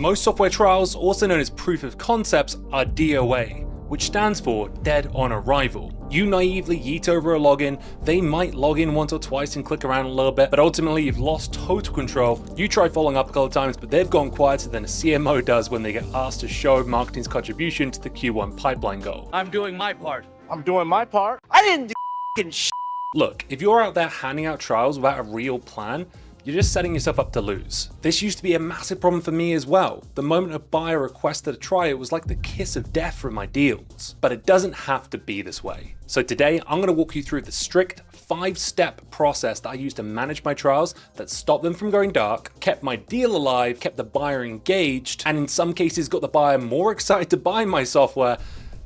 Most software trials, also known as proof of concepts, are DOA, which stands for dead on arrival. You naively yeet over a login, they might log in once or twice and click around a little bit, but ultimately you've lost total control. You try following up a couple of times, but they've gone quieter than a CMO does when they get asked to show marketing's contribution to the Q1 pipeline goal. I'm doing my part. I'm doing my part. I didn't do f***ing shit. Look, if you're out there handing out trials without a real plan, you're just setting yourself up to lose. This used to be a massive problem for me as well. The moment a buyer requested a trial, it was like the kiss of death for my deals. But it doesn't have to be this way. So today, I'm gonna walk you through the strict 5-step process that I use to manage my trials that stopped them from going dark, kept my deal alive, kept the buyer engaged, and in some cases got the buyer more excited to buy my software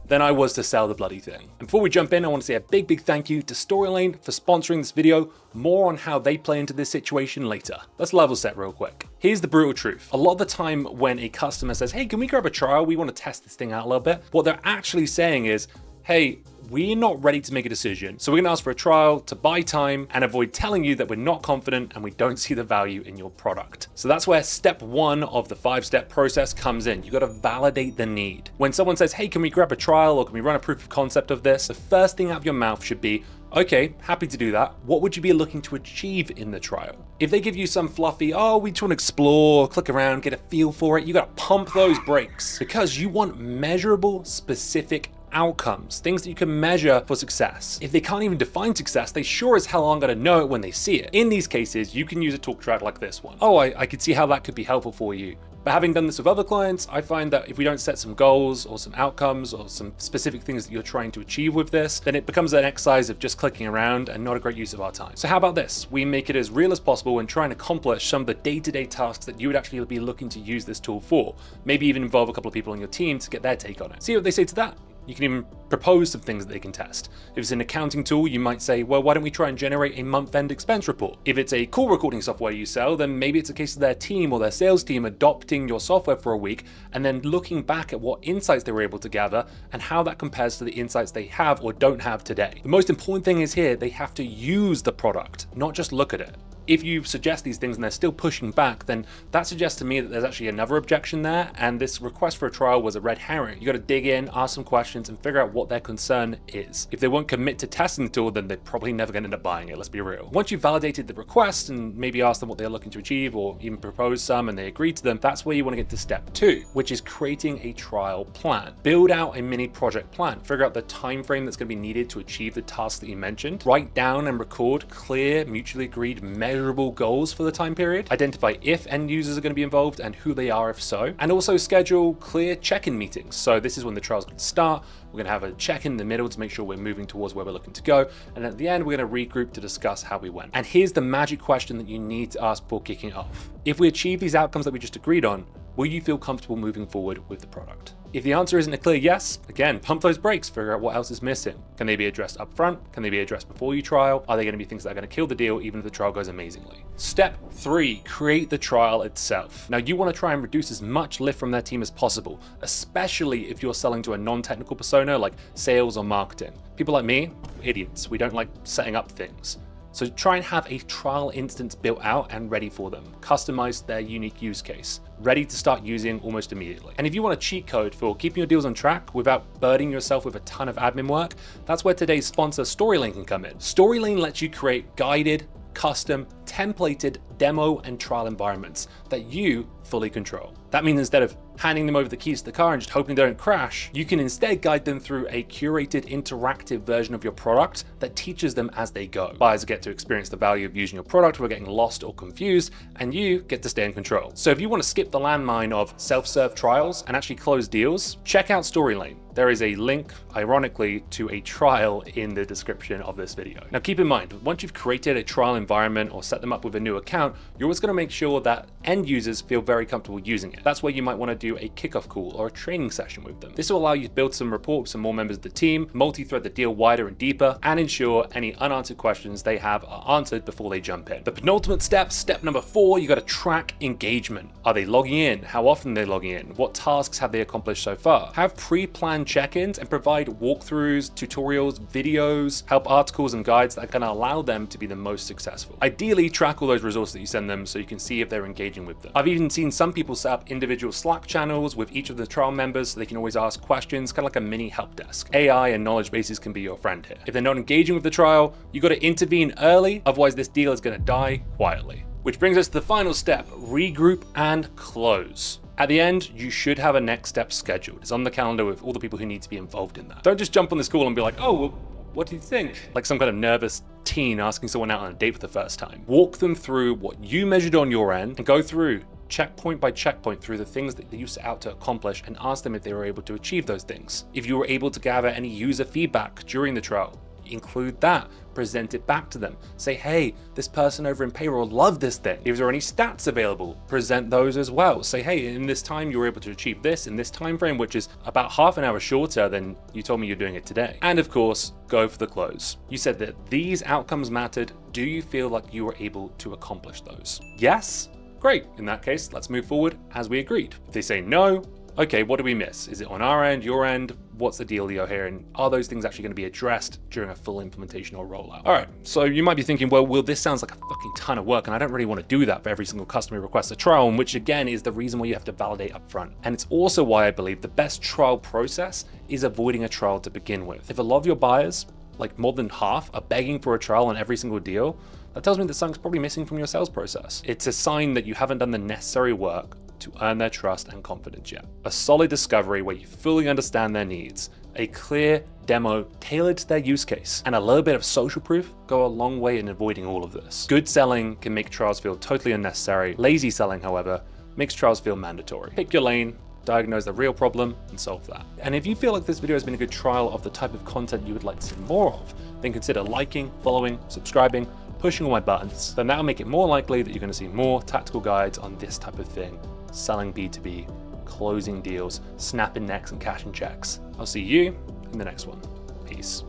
than I was to sell the bloody thing. And before we jump in, I want to say a big thank you to Storylane for sponsoring this video. More on how they play into this situation later. Let's level set real quick. Here's the brutal truth. A lot of the time when a customer says, hey, can we grab a trial? We want to test this thing out a little bit. What they're actually saying is, hey, we're not ready to make a decision. So we're gonna ask for a trial to buy time and avoid telling you that we're not confident and we don't see the value in your product. So that's where step 1 of the 5-step process comes in. You gotta validate the need. When someone says, hey, can we grab a trial or can we run a proof of concept of this? The first thing out of your mouth should be, okay, happy to do that. What would you be looking to achieve in the trial? If they give you some fluffy, oh, we just want to explore, click around, get a feel for it, you gotta pump those brakes because you want measurable, specific outcomes, things that you can measure for success. If they can't even define success, they sure as hell aren't gonna know it when they see it. In these cases, you can use a talk track like this one. Oh, I could see how that could be helpful for you. But having done this with other clients, I find that if we don't set some goals or some outcomes or some specific things that you're trying to achieve with this, then it becomes an exercise of just clicking around and not a great use of our time. So how about this? We make it as real as possible and try and accomplish some of the day-to-day tasks that you would actually be looking to use this tool for. Maybe even involve a couple of people on your team to get their take on it. See what they say to that. You can even propose some things that they can test. If it's an accounting tool, you might say, well, why don't we try and generate a month-end expense report? If it's a call recording software you sell, then maybe it's a case of their team or their sales team adopting your software for a week and then looking back at what insights they were able to gather and how that compares to the insights they have or don't have today. The most important thing is here, they have to use the product, not just look at it. If you suggest these things and they're still pushing back, then that suggests to me that there's actually another objection there, and this request for a trial was a red herring. You got to dig in, ask some questions, and figure out what their concern is. If they won't commit to testing the tool, then they're probably never going to end up buying it, let's be real. Once you've validated the request and maybe asked them what they're looking to achieve or even propose some and they agree to them, that's where you want to get to step 2, which is creating a trial plan. Build out a mini project plan. Figure out the time frame that's going to be needed to achieve the task that you mentioned. Write down and record clear, mutually agreed, measurable goals for the time period. Identify if end users are going to be involved and who they are if so. And also schedule clear check-in meetings. So this is when the trial's going to start. We're going to have a check-in in the middle to make sure we're moving towards where we're looking to go. And at the end, we're going to regroup to discuss how we went. And here's the magic question that you need to ask before kicking off. If we achieve these outcomes that we just agreed on, will you feel comfortable moving forward with the product? If the answer isn't a clear yes, again, pump those brakes, figure out what else is missing. Can they be addressed up front? Can they be addressed before you trial? Are they going to be things that are going to kill the deal even if the trial goes amazingly? Step 3, create the trial itself. Now you want to try and reduce as much lift from their team as possible, especially if you're selling to a non-technical persona like sales or marketing. People like me, idiots. We don't like setting up things. So try and have a trial instance built out and ready for them, customized to their unique use case, ready to start using almost immediately. And if you want a cheat code for keeping your deals on track without burdening yourself with a ton of admin work, that's where today's sponsor Storylane can come in. Storylane lets you create guided, custom, templated demo and trial environments that you fully control. That means instead of handing them over the keys to the car and just hoping they don't crash, you can instead guide them through a curated interactive version of your product that teaches them as they go. Buyers get to experience the value of using your product without getting lost or confused, and you get to stay in control. So if you want to skip the landmine of self-serve trials and actually close deals, check out Storylane. There is a link, ironically, to a trial in the description of this video. Now keep in mind, once you've created a trial environment or set them up with a new account, you're always going to make sure that end users feel very comfortable using it. That's where you might want to do a kickoff call or a training session with them. This will allow you to build some rapport with some more members of the team, multi-thread the deal wider and deeper, and ensure any unanswered questions they have are answered before they jump in. The penultimate step, step number 4, you got to track engagement. Are they logging in? How often are they logging in? What tasks have they accomplished so far? Have pre-planned check-ins and provide walkthroughs, tutorials, videos, help articles and guides that can allow them to be the most successful. Ideally, track all those resources that you send them so you can see if they're engaging with them. I've even seen seen some people set up individual Slack channels with each of the trial members so they can always ask questions, kind of like a mini help desk. AI and knowledge bases can be your friend here. If they're not engaging with the trial, you got to intervene early, otherwise this deal is going to die quietly. Which brings us to the final step, regroup and close. At the end, you should have a next step scheduled. It's on the calendar with all the people who need to be involved in that. Don't just jump on this call and be like, oh, well, what do you think? Like some kind of nervous teen asking someone out on a date for the first time. Walk them through what you measured on your end and go through checkpoint by checkpoint through the things that you set out to accomplish and ask them if they were able to achieve those things. If you were able to gather any user feedback during the trial, include that, present it back to them. Say, hey, this person over in payroll loved this thing. If there are any stats available, present those as well. Say, hey, in this time you were able to achieve this in this time frame, which is about half an hour shorter than you told me you're doing it today. And of course, go for the close. You said that these outcomes mattered. Do you feel like you were able to accomplish those? Yes? Great. In that case, let's move forward as we agreed. If they say no, okay, what do we miss? Is it on our end, your end? What's the dealio here? And are those things actually going to be addressed during a full implementation or rollout? All right, so you might be thinking, well, this sounds like a fucking ton of work, and I don't really want to do that for every single customer who requests a trial, and which again is the reason why you have to validate upfront. And it's also why I believe the best trial process is avoiding a trial to begin with. If a lot of your buyers, like more than half, are begging for a trial on every single deal, that tells me that something's probably missing from your sales process. It's a sign that you haven't done the necessary work to earn their trust and confidence yet. A solid discovery where you fully understand their needs, a clear demo tailored to their use case, and a little bit of social proof go a long way in avoiding all of this. Good selling can make trials feel totally unnecessary. Lazy selling, however, makes trials feel mandatory. Pick your lane, diagnose the real problem, and solve that. And if you feel like this video has been a good trial of the type of content you would like to see more of, then consider liking, following, subscribing, pushing all my buttons. Then that'll make it more likely that you're going to see more tactical guides on this type of thing, selling B2B, closing deals, snapping necks and cashing checks. I'll see you in the next one. Peace.